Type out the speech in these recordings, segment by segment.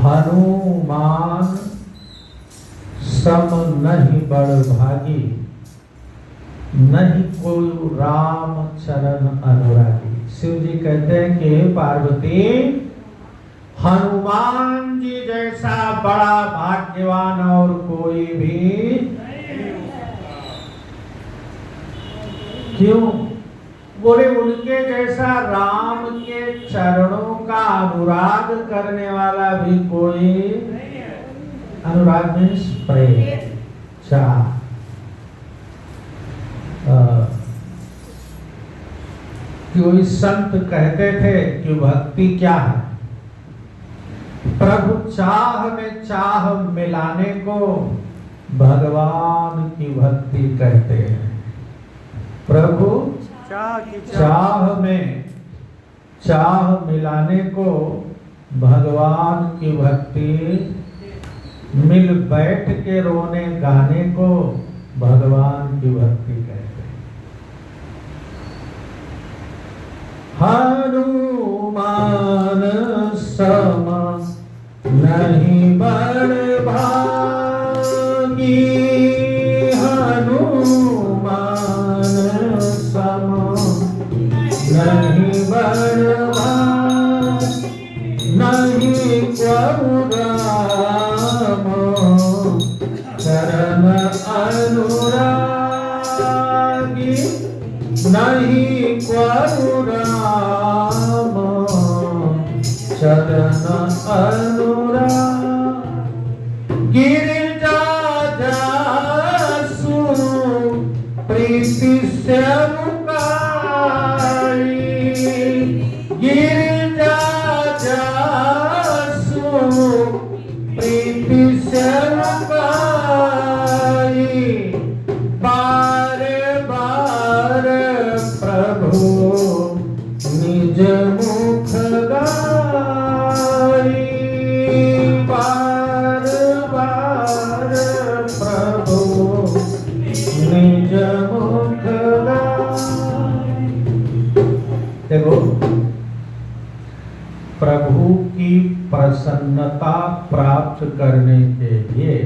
हनुमान सम नहीं बड़ भागी, नहीं कोई राम चरण अनुरागी। शिव जी कहते हैं कि पार्वती, हनुमान जी जैसा बड़ा भाग्यवान और कोई भी क्यों? बोले उनके जैसा राम के चरणों का अनुराग करने वाला भी कोई। अनुराग मीन्स प्रेम, चाह। कोई संत कहते थे कि भक्ति क्या है? प्रभु चाह में चाह मिलाने को भगवान की भक्ति कहते हैं। प्रभु चाह में चाह मिलाने को भगवान की भक्ति, मिल बैठ के रोने गाने को भगवान की भक्ति कहते हैं। हनुमान सम नहीं बड़ भागी, हनुमान सम नहीं बड़ भागी, नहीं को राम चरण अनुरागी, नहीं को राम चरण अनुरागी। गिरिजा जासु प्रीति से मुकाई, गिरिजा जासु प्रीति से मुकाई, बारे बारे प्रभु निज मुख गाई, बार बार प्रभु निज मुख गाई। देखो, प्रभु की प्रसन्नता प्राप्त करने के लिए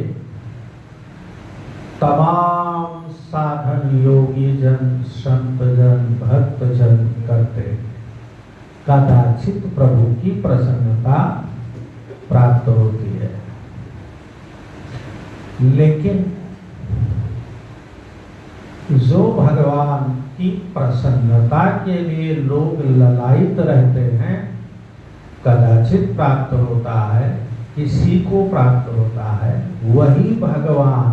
तमाम साधन योगी जन, संत जन, भक्त जन करते, कदाचित प्रभु की प्रसन्नता प्राप्त होती है। लेकिन जो भगवान की प्रसन्नता के लिए लोग ललायित रहते हैं, कदाचित प्राप्त होता है, किसी को प्राप्त होता है, वही भगवान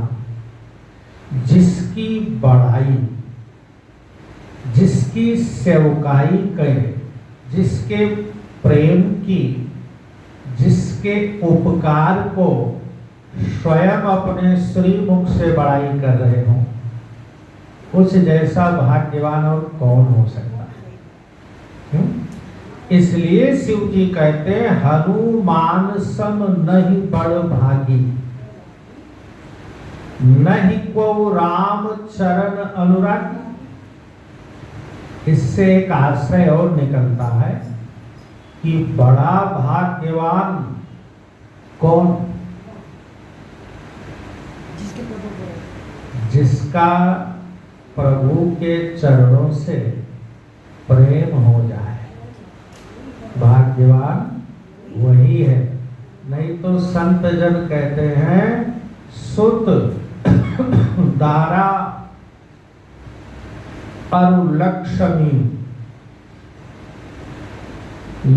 जिसकी बढ़ाई, जिसकी सेवकाई करे, जिसके प्रेम की, जिसके उपकार को स्वयं अपने श्रीमुख से बड़ाई कर रहे हों, उस जैसा भाग्यवान और कौन हो सकता है? इसलिए शिव जी कहते हैं हनुमान सम नहीं बड़ भागी, नहीं को राम चरण अनुरागी। इससे एक आशय और निकलता है कि बड़ा भाग्यवान कौन? जिसका प्रभु के चरणों से प्रेम हो जाए, भाग्यवान वही है। नहीं तो संत जन कहते हैं सुत दारा अनुलक्ष्मी,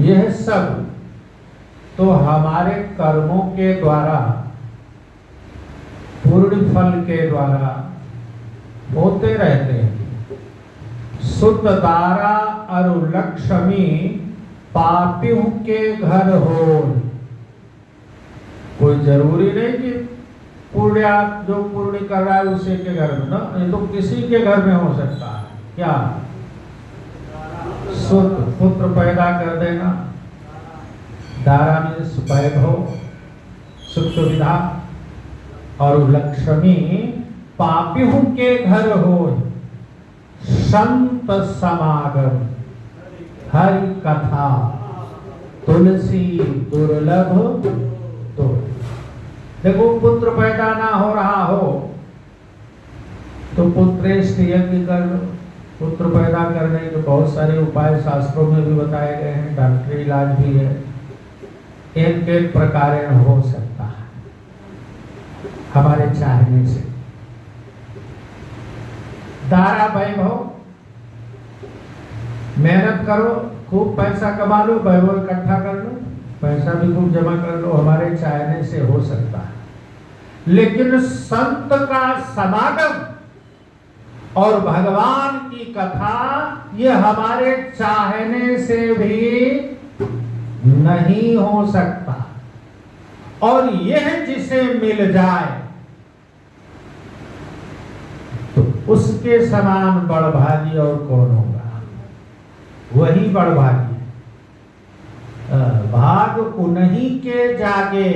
यह सब तो हमारे कर्मों के द्वारा, पूर्ण फल के द्वारा होते रहते हैं। सुत दारा अनुलक्ष्मी पापियों के घर हो। कोई जरूरी नहीं कि पुण्य जो पुण्य कर रहा है उसी के घर में, ना, ये तो किसी के घर में हो सकता है। क्या? सुत, पुत्र पैदा कर देना, दारा मीन्स वैभव, सुख सुविधा, और लक्ष्मी पापियों के घर हो। संत समागम, हरि कथा, तुलसी दुर्लभ देखो पुत्र पैदा ना हो रहा हो तो पुत्रेष्ट यज्ञ कर लो। पुत्र पैदा करने के बहुत सारे उपाय शास्त्रों में भी बताए गए हैं, डॉक्टरी इलाज भी है। एक एक प्रकार हो सकता है हमारे चाहने से। दारा वैभव, मेहनत करो, खूब पैसा कमा लो, वैभव इकट्ठा कर लो, पैसा भी खूब जमा कर लो, हमारे चाहने से हो सकता है। लेकिन संत का समागम और भगवान की कथा ये हमारे चाहने से भी नहीं हो सकता। और यह जिसे मिल जाए तो उसके समान बड़भागी और कौन होगा? वही बड़भागी। भाग उन्हीं के जागे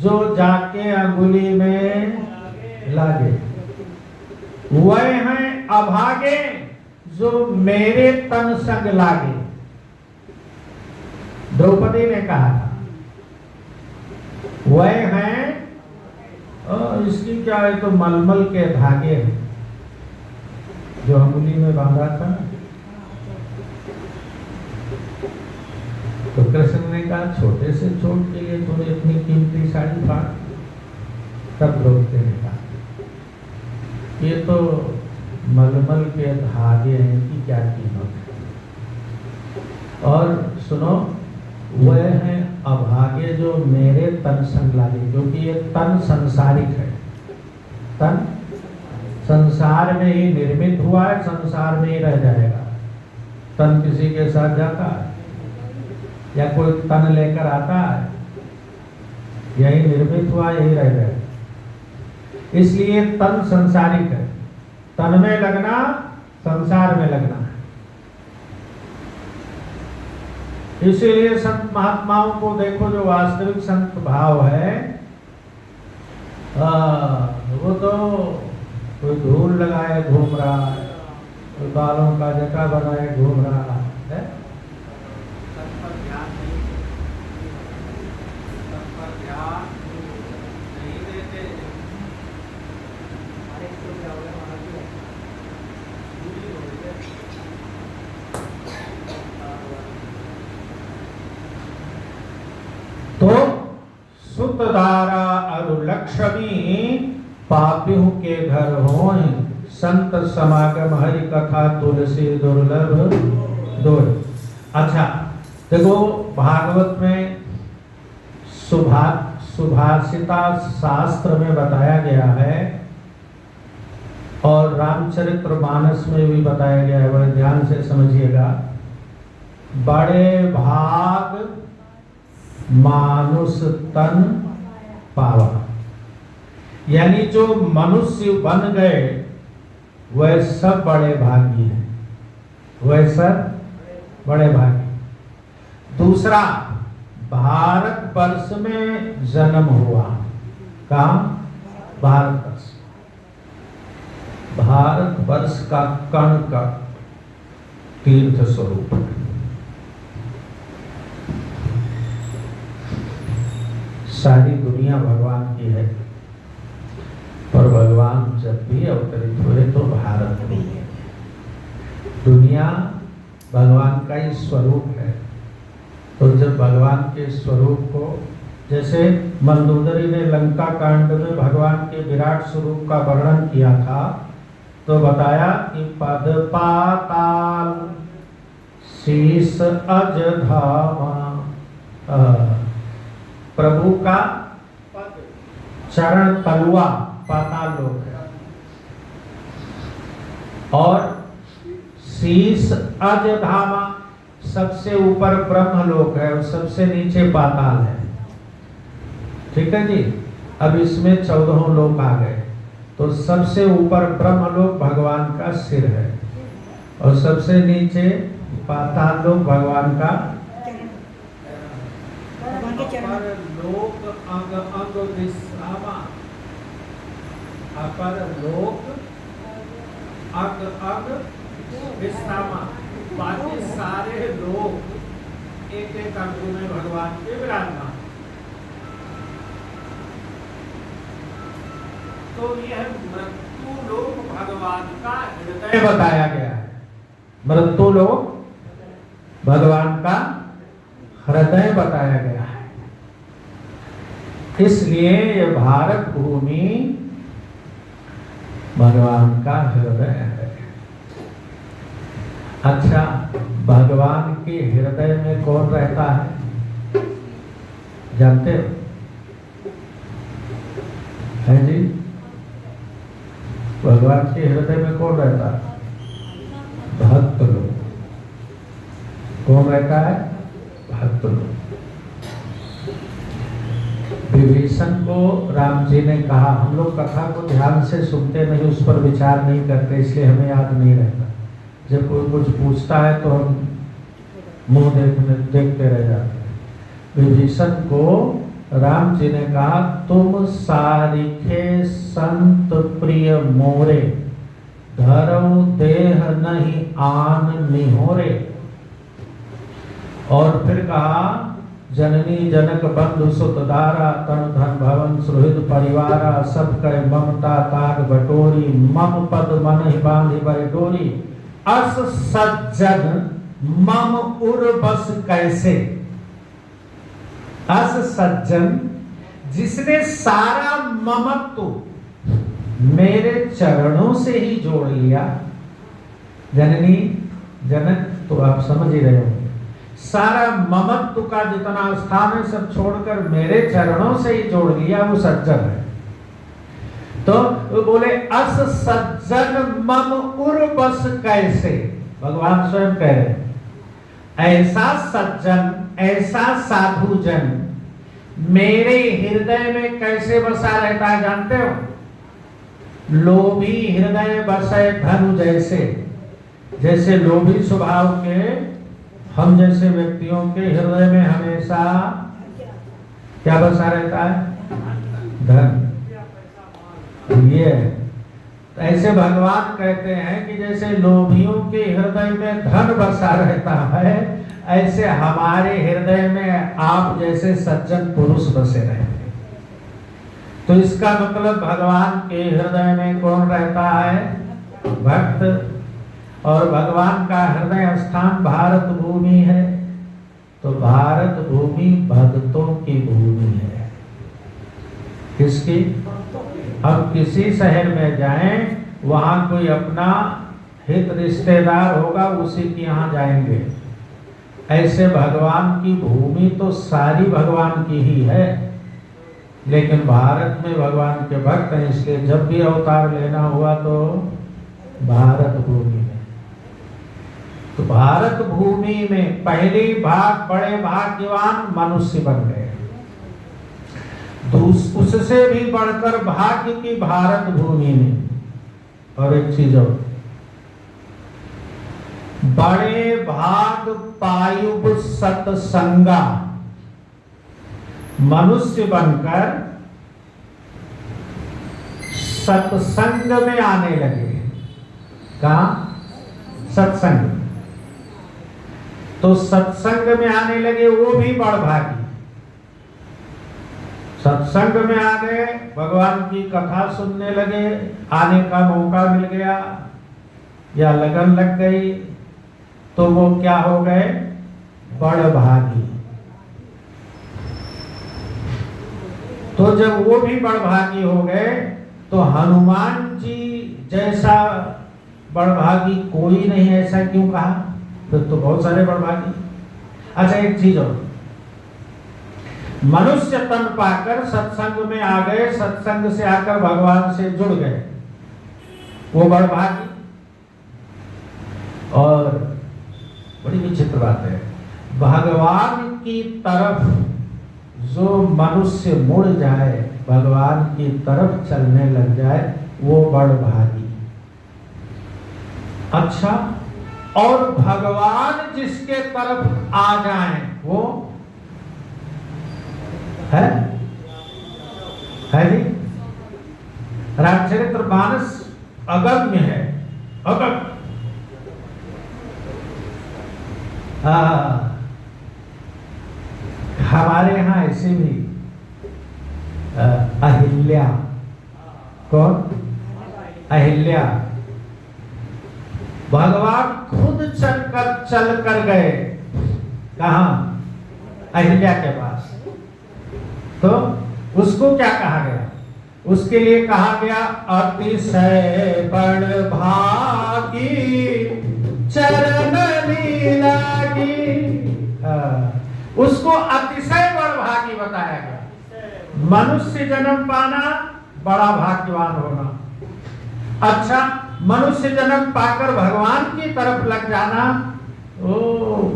जो जाके अंगुली में लागे। वह हैं अभागे जो मेरे तन संग लागे। द्रौपदी ने कहा था वह हैं, इसकी क्या है, तो मलमल के धागे जो अंगुली में बांधा था। तो कृष्ण ने कहा छोटे से चोट के लिए तूने इतनी कीमती साड़ी फाड़। तब द्रौपदी ने कहा ये तो मलमल के धागे हैं कि क्या कीमत है। और सुनो, वह हैं अभागे जो मेरे तन संग लागे, क्योंकि ये तन संसारिक है। तन संसार में ही निर्मित हुआ है, संसार में ही रह जाएगा। तन किसी के साथ जाता है या कोई तन लेकर आता है? यही निर्मित हुआ, यही रह जाएगा। इसलिए तन संसारिक है। तन में लगना संसार में लगना है। इसीलिए संत महात्माओं को देखो, जो वास्तविक संत भाव है वो तो कोई धूल लगाए घूम रहा है, कोई बालों का जटा बनाए घूम रहा है। तो सुतदारा अरु लक्ष्मी पापिहु के घर हों, संत समागम हरि कथा तुलसी दुर्लभ दोय। अच्छा देखो, भागवत में सुभाषिता शास्त्र में बताया गया है और रामचरितमानस में भी बताया गया है, बड़े ध्यान से समझिएगा। बड़े भाग मानुष तन पावा, यानी जो मनुष्य बन गए वह सब बड़े भागी हैं, वह सब बड़े भागी। दूसरा, भारत वर्ष में जन्म हुआ। कहाँ? भारत वर्ष। भारत वर्ष का कण का तीर्थ स्वरूप है। सारी दुनिया भगवान की है, पर भगवान जब भी अवतरित हुए तो भारत में। दुनिया भगवान का ही स्वरूप है। तो जब भगवान के स्वरूप को, जैसे मंदोदरी ने लंका कांड में भगवान के विराट स्वरूप का वर्णन किया था, तो बताया कि पद पाताल शीस अज धामा, प्रभु का चरण तलुआ पाताल लोक है और शीस अज धामा सबसे ऊपर ब्रह्म लोक है और सबसे नीचे पाताल है। ठीक है जी। अब इसमें 14 लोक आ गए। तो सबसे ऊपर ब्रह्म लोक भगवान का सिर है और सबसे नीचे पाताल लोक भगवान का अपर लोक अंग अंग विश्रामा, अपर लोक अंग अंग विश्रामा। बाकी सारे लोग एक एक अंग में भगवान के विराजमान। तो यह मृत्यु लोक भगवान का हृदय बताया गया है। मृत्यु लोक भगवान का हृदय बताया गया है। इसलिए ये भारत भूमि भगवान का हृदय है। अच्छा, भगवान के हृदय में कौन रहता है जानते हो? है जी? भगवान के हृदय में कौन रहता है? भक्त लोग। कौन रहता है? भक्त लोग। विभीषण को राम जी ने कहा, हम लोग कथा को ध्यान से सुनते नहीं, उस पर विचार नहीं करते, इसलिए हमें याद नहीं रहता। जब कोई कुछ पूछता है तो हम मुंह देखते रह जाते हैं। विभीषण को राम जी ने कहा, तुम सारिखे संत प्रिय मोरे, धरऊ देह नहीं आन निहोरे। और फिर कहा, जननी जनक बंधु सुत दारा, तन धन भवन सुहृद परिवारा, सब कह ममता ताग बटोरी, मम पद मन ही बांधि बर डोरी, अस सज्जन मम उर बस कैसे। अस सज्जन जिसने सारा ममत्व मेरे चरणों से ही जोड़ लिया। जननी जनक तो आप समझ ही रहे होंगे, सारा ममत्व का जितना स्थान है सब छोड़कर मेरे चरणों से ही जोड़ लिया, वो सज्जन है। तो वो बोले, अस सज्जन मम उर बस कैसे। भगवान स्वयं कह रहे हैं, ऐसा सज्जन, ऐसा साधु जन मेरे हृदय में कैसे बसा रहता है जानते हो? लोभी हृदय बसे धनु जैसे। जैसे लोभी स्वभाव के हम जैसे व्यक्तियों के हृदय में हमेशा क्या बसा रहता है? धन। ये ऐसे भगवान कहते हैं कि जैसे लोभियों के हृदय में धन बसा रहता है, ऐसे हमारे हृदय में आप जैसे सज्जन पुरुष बसे रहते हैं। तो इसका मतलब भगवान के हृदय में कौन रहता है? भक्त। और भगवान का हृदय स्थान भारत भूमि है। तो भारत भूमि भक्तों की भूमि है। किसकी? हम किसी शहर में जाएं, वहां कोई अपना हित रिश्तेदार होगा, उसी के यहाँ जाएंगे। ऐसे भगवान की भूमि तो सारी भगवान की ही है, लेकिन भारत में भगवान के भक्त हैं, इसलिए जब भी अवतार लेना हुआ तो भारत भूमि में। तो भारत भूमि में पहली भाग बड़े भाग्यवान मनुष्य बन गए। उससे भी बढ़कर भाग्य की भारत भूमि में। और एक चीज और, बड़े भाग पायुब सत्संगा, मनुष्य बनकर सत्संग में आने लगे। कहा? सत्संग। तो सत्संग में आने लगे, वो भी बड़भागी। सत्संग में आ गए, भगवान की कथा सुनने लगे, आने का मौका मिल गया या लगन लग गई, तो वो क्या हो गए? बड़भागी। तो जब वो भी बड़भागी हो गए, तो हनुमान जी जैसा बड़भागी कोई नहीं, ऐसा क्यों कहा? फिर तो बहुत सारे बड़भागी। अच्छा, एक चीज और, मनुष्य तन पाकर सत्संग में आ गए, सत्संग से आकर भगवान से जुड़ गए, वो बड़भागी। और बड़ी विचित्र बात है, भगवान की तरफ जो मनुष्य मुड़ जाए, भगवान की तरफ चलने लग जाए, वो बड़भागी। अच्छा, और भगवान जिसके तरफ आ जाएं, वो है जी? रामचरित्र मानस अगम्य है, अगम्य। हमारे यहाँ ऐसे भी अहिल्या कौन? अहिल्या। भगवान खुद चल कर गए कहा? अहिल्या के पास। तो उसको क्या कहा गया? उसके लिए कहा गया अतिशय बड़भागी चरण लागी। उसको अतिशय बड़भागी बताया गया। मनुष्य जन्म पाना बड़ा भाग्यवान होना। अच्छा, मनुष्य जन्म पाकर भगवान की तरफ लग जाना, ओ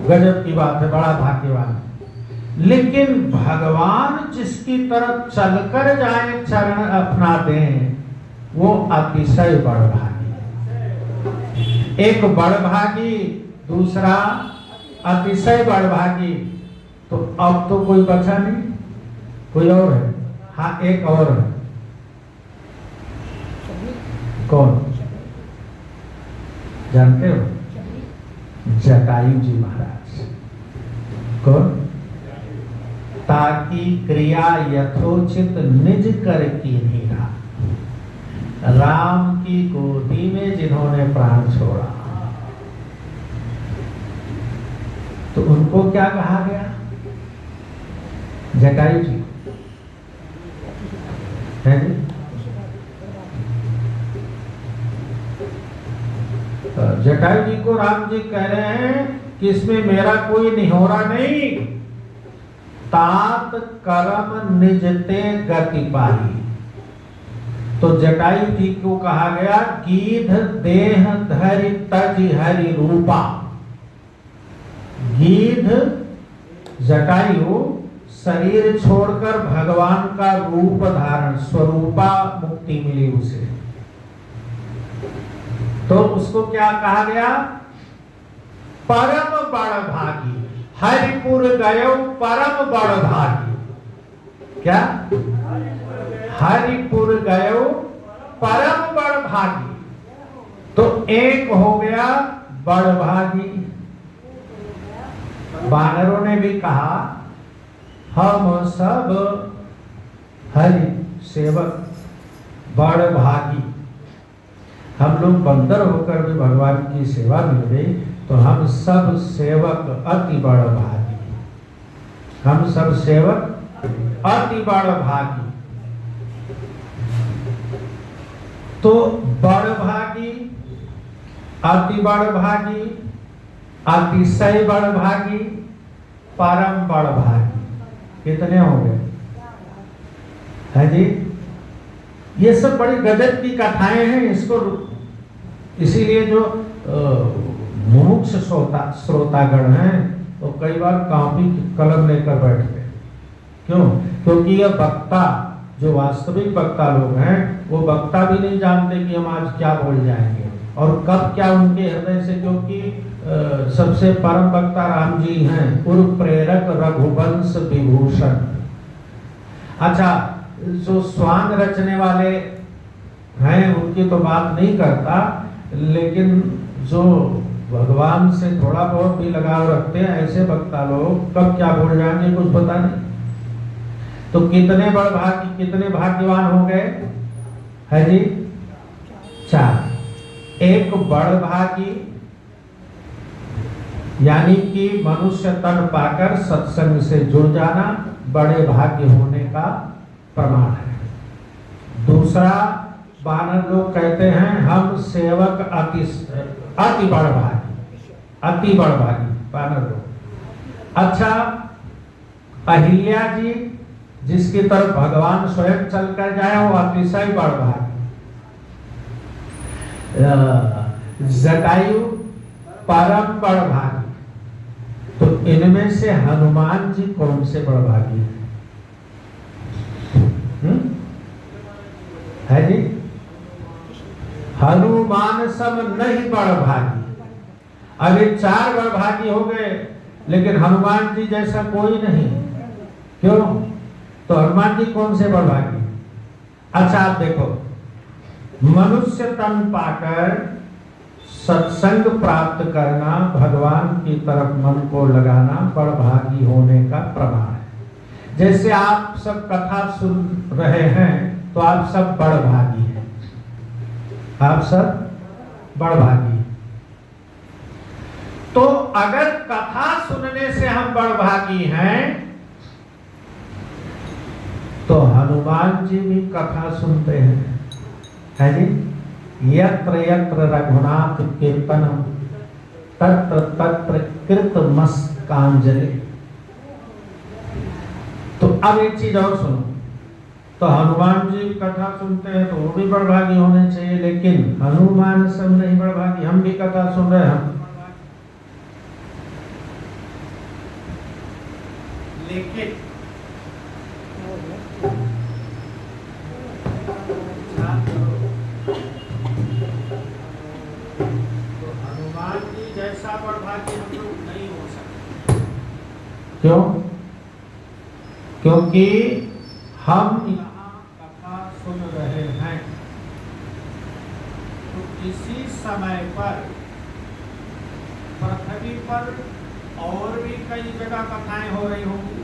गजब की बात है, बड़ा भाग्यवान। लेकिन भगवान जिसकी तरफ चलकर जाए, चरण अपना दें, वो अतिशय बड़भागी। एक बड़भागी, दूसरा अतिशय बड़भागी। तो अब तो कोई बचा नहीं, कोई और है? हाँ, एक और है। कौन जानते हो? जटायु जी महाराज। कौन? ताकि क्रिया यथोचित निज कर की नीरा, राम की गोदी में जिन्होंने प्राण छोड़ा, तो उनको क्या कहा गया? जटायु जी है जी। जटायु जी को राम जी कह रहे हैं कि इसमें मेरा कोई निहोरा नहीं। तात कर्म निजते गति पाई। तो जटायु जी को कहा गया गीध देह धरि तज हरि रूपा। गीध जटायु शरीर छोड़कर भगवान का रूप धारण, स्वरूपा मुक्ति मिली उसे। तो उसको क्या कहा गया? परम बड़भागी। हरिपुर गयो परम बड़भागी। क्या? हरिपुर गयो परम बड़भागी। तो एक हो गया बड़भागी। वानरों ने भी कहा हम सब हरि सेवक बड़भागी। हम लोग बंदर होकर भी भगवान की सेवा मिल गई, तो हम सब सेवक अति बड़भागी। हम सब सेवक अति बड़भागी। तो बड़भागी, अति बड़भागी, अतिशय बड़भागी, परम बड़भागी। कितने हो गए? है जी। ये सब बड़ी गजब की कथाएं हैं। इसको इसीलिए जो मुमुक्ष श्रोतागण हैं तो कई बार कॉपी कलम लेकर बैठते हैं। क्यों? क्योंकि ये वक्ता, जो वास्तविक वक्ता लोग हैं, वो वक्ता भी नहीं जानते कि हम आज क्या बोल जाएंगे और कब क्या उनके हृदय से, क्योंकि सबसे परम वक्ता राम जी हैं, पूर्व प्रेरक रघुवंश विभूषण। अच्छा, जो स्वांग रचने वाले हैं उनकी तो बात नहीं करता, लेकिन जो भगवान से थोड़ा बहुत भी लगाव रखते हैं, ऐसे वक्ता लोग कब क्या बोल जाएंगे कुछ पता नहीं। तो कितने बड़भागी, कितने भाग्यवान हो गए? है जी 4। एक बड़भागी यानी कि मनुष्य तन पाकर सत्संग से जुड़ जाना बड़े भाग्य होने का प्रमाण है। दूसरा, वानर लोग कहते हैं हम सेवक अति बड़भागी, अति बड़भागी वानर लोग। अच्छा, अहिल्या जी जिसकी तरफ भगवान स्वयं चलकर जाए वो अतिशय बड़भागी। जटायु परम बड़भागी। तो इनमें से हनुमान जी कौन से बड़भागी है जी? हनुमान सब नहीं बड़भागी। अभी 4 बड़भागी हो गए, लेकिन हनुमान जी जैसा कोई नहीं। क्यों? तो हनुमान जी कौन से बड़भागी? अच्छा, आप देखो, मनुष्य तन पाकर सत्संग प्राप्त करना, भगवान की तरफ मन को लगाना बड़भागी होने का प्रमाण है। जैसे आप सब कथा सुन रहे हैं तो आप सब बड़भागी हैं। आप सब बड़भागी। तो अगर कथा सुनने से हम बड़भागी हैं तो हनुमान जी भी कथा सुनते हैं, है जी। यत्र यत्र रघुनाथ कीर्तनम तत्र तत्र कृतमस्तकांजलि। तो अब एक चीज और सुनो, तो हनुमान जी कथा सुनते हैं तो वो भी बड़भागी होने चाहिए, लेकिन हनुमान सब नहीं बड़भागी, हम भी कथा सुन रहे हैं, लेकिन तो हनुमान जी जैसा बड़भागी हम लोग नहीं हो सकते। क्यों? क्योंकि हम यहाँ कथा सुन रहे हैं तो इसी समय पर पृथ्वी पर और भी कई जगह कथाएं हो रही होंगी,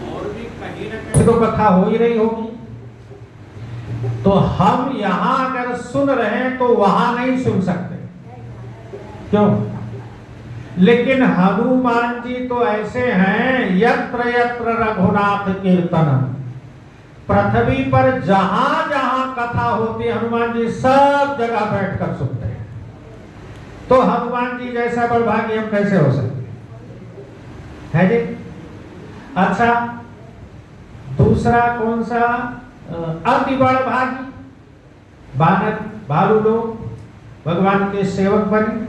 और भी कहीं न कहीं तो कथा हो ही रही होगी। तो हम यहाँ अगर सुन रहे हैं तो वहां नहीं सुन सकते। क्यों? लेकिन हनुमान जी तो ऐसे हैं, यत्र यत्र रघुनाथ कीर्तनम, पृथ्वी पर जहां जहां कथा होती है हनुमान जी सब जगह बैठकर सुनते हैं। तो हनुमान जी जैसा बड़भागी हम कैसे हो सकते हैं जी? अच्छा, दूसरा कौन सा? अति बड़भागी बानर भालू लोग भगवान के सेवक बने,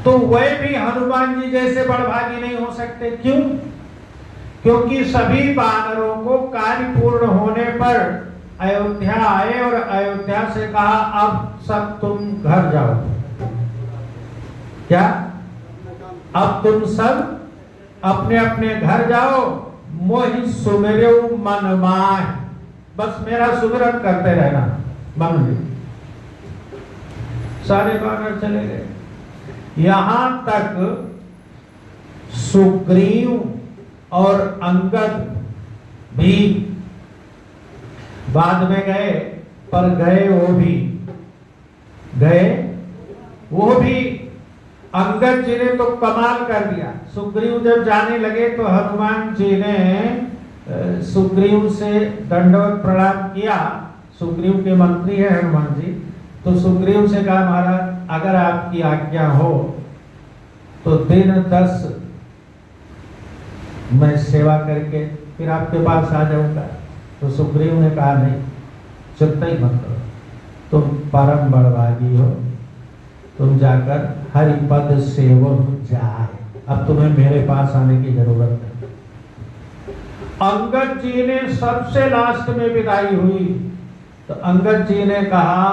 तो वह भी हनुमान जी जैसे बड़भागी नहीं हो सकते। क्यों? क्योंकि सभी बानरों को कार्य पूर्ण होने पर अयोध्या आए और अयोध्या से कहा अब सब तुम घर जाओ। क्या? अब तुम सब अपने अपने घर जाओ, मोहि सुमिरऊ मन माह, बस मेरा सुमिरन करते रहना मन में। सारे बानर चले गए। यहां तक सुग्रीव और अंगद भी बाद में गए, पर गए वो भी अंगद जी ने तो कमाल कर दिया। सुग्रीव जब जाने लगे तो हनुमान जी ने सुग्रीव से दंडवत प्रणाम किया। सुग्रीव के मंत्री है हनुमान जी, तो सुग्रीव से कहा महाराज अगर आपकी आज्ञा हो तो दिन 10 मैं सेवा करके फिर आपके पास आ जाऊंगा। तो सुग्रीव ने कहा नहीं, चिंता ही मत करो, तुम परम बड़भागी हो, तुम जाकर हरिपद सेवक जाए, अब तुम्हें मेरे पास आने की जरूरत नहीं। अंगद जी ने सबसे लास्ट में विदाई हुई तो अंगद जी ने कहा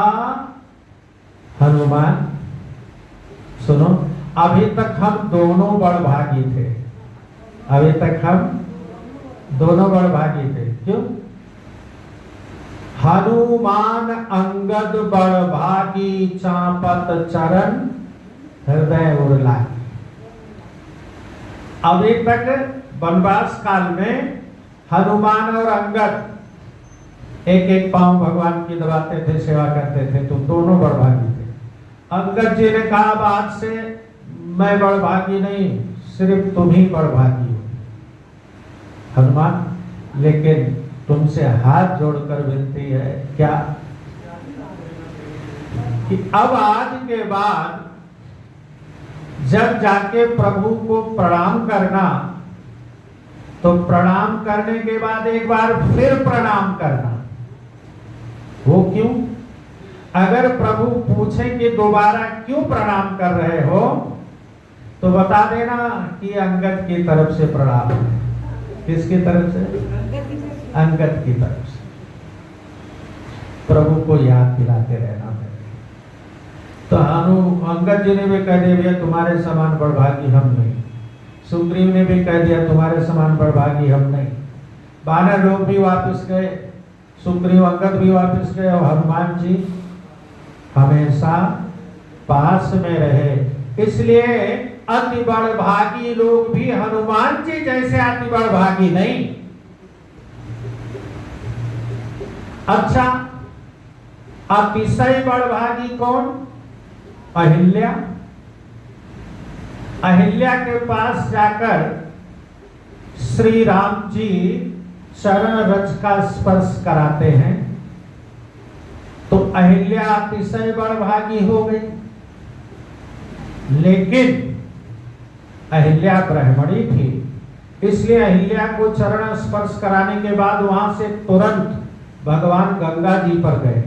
हनुमान सुनो, अभी तक हम दोनों बड़भागी थे, अभी तक हम दोनों बड़भागी थे। क्यों? हनुमान अंगद बड़भागी चापत चरण हृदय उड़लागी। अभी तक वनवास काल में हनुमान और अंगद एक एक पांव भगवान की दबाते थे, सेवा करते थे, तो दोनों बड़भागी थे। अंगद जी ने कहा अब आज से मैं बड़भागी नहीं, सिर्फ तुम ही बड़भागी हो हनुमान, लेकिन तुमसे हाथ जोड़कर विनती है क्या कि अब आज के बाद जब जाके प्रभु को प्रणाम करना तो प्रणाम करने के बाद एक बार फिर प्रणाम करना। वो क्यों? अगर प्रभु पूछे कि दोबारा क्यों प्रणाम कर रहे हो तो बता देना कि अंगद की तरफ से प्रणाम है। किसकी तरफ से? अंगद की तरफ से। प्रभु को याद दिलाते रहना है। तो अंगद जी ने भी कह दिया भैया तुम्हारे समान बड़भागी हम नहीं। सुग्रीव ने भी कह दिया तुम्हारे समान बड़भागी हम नहीं। बानर लोग भी वापस गए, सुग्रीव अंगद भी वापस गए और हनुमान जी हमेशा पास में रहे। इसलिए अति बड़भागी लोग भी हनुमान जी जैसे अति बड़भागी नहीं, अच्छा, अतिशय बड़भागी कौन? अहिल्या। अहिल्या के पास जाकर श्री राम जी चरण रज का स्पर्श कराते हैं तो अहिल्या अतिशय बड़भागी हो गई। लेकिन अहिल्या ब्राह्मणी थी, इसलिए अहिल्या को चरण स्पर्श कराने के बाद वहां से तुरंत भगवान गंगा जी पर गए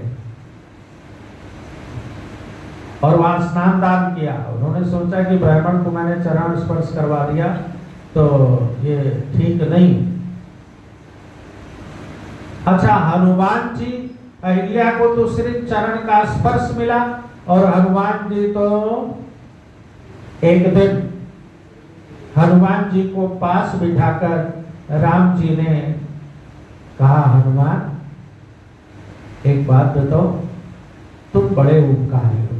और वहां स्नान दान किया। उन्होंने सोचा कि ब्राह्मण को मैंने चरण स्पर्श करवा दिया तो ये ठीक नहीं। अच्छा, हनुमान जी, अहिल्या को तो सिर्फ चरण का स्पर्श मिला और हनुमान जी तो एक दिन हनुमान जी को पास बिठाकर राम जी ने कहा, हनुमान एक बात बताओ, तुम बड़े उपकारी हो,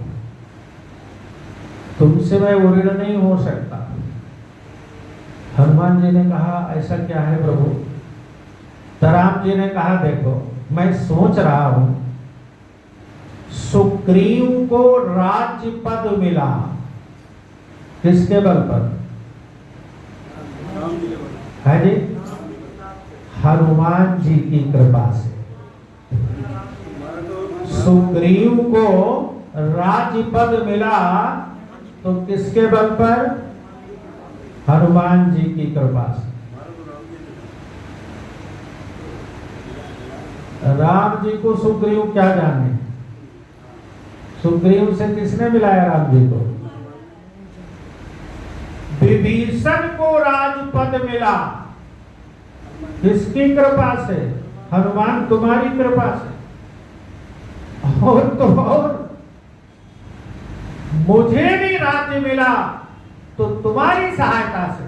तुमसे मैं ऋण नहीं हो सकता। हनुमान जी ने कहा, ऐसा क्या है प्रभु? तो राम जी ने कहा, देखो मैं सोच रहा हूं, सुग्रीव को राज्य पद मिला, किसके बल पर? है जी, हनुमान जी की कृपा से। सुग्रीव को राज्य पद मिला तो किसके बल पर? हनुमान जी की कृपा से। राम जी को सुग्रीव क्या जाने? सुग्रीव से किसने मिलाया राम जी को? विभीषण को राजपद मिला, किसकी कृपा से? हनुमान तुम्हारी कृपा से। और तो और मुझे भी राज्य मिला तो तुम्हारी सहायता से।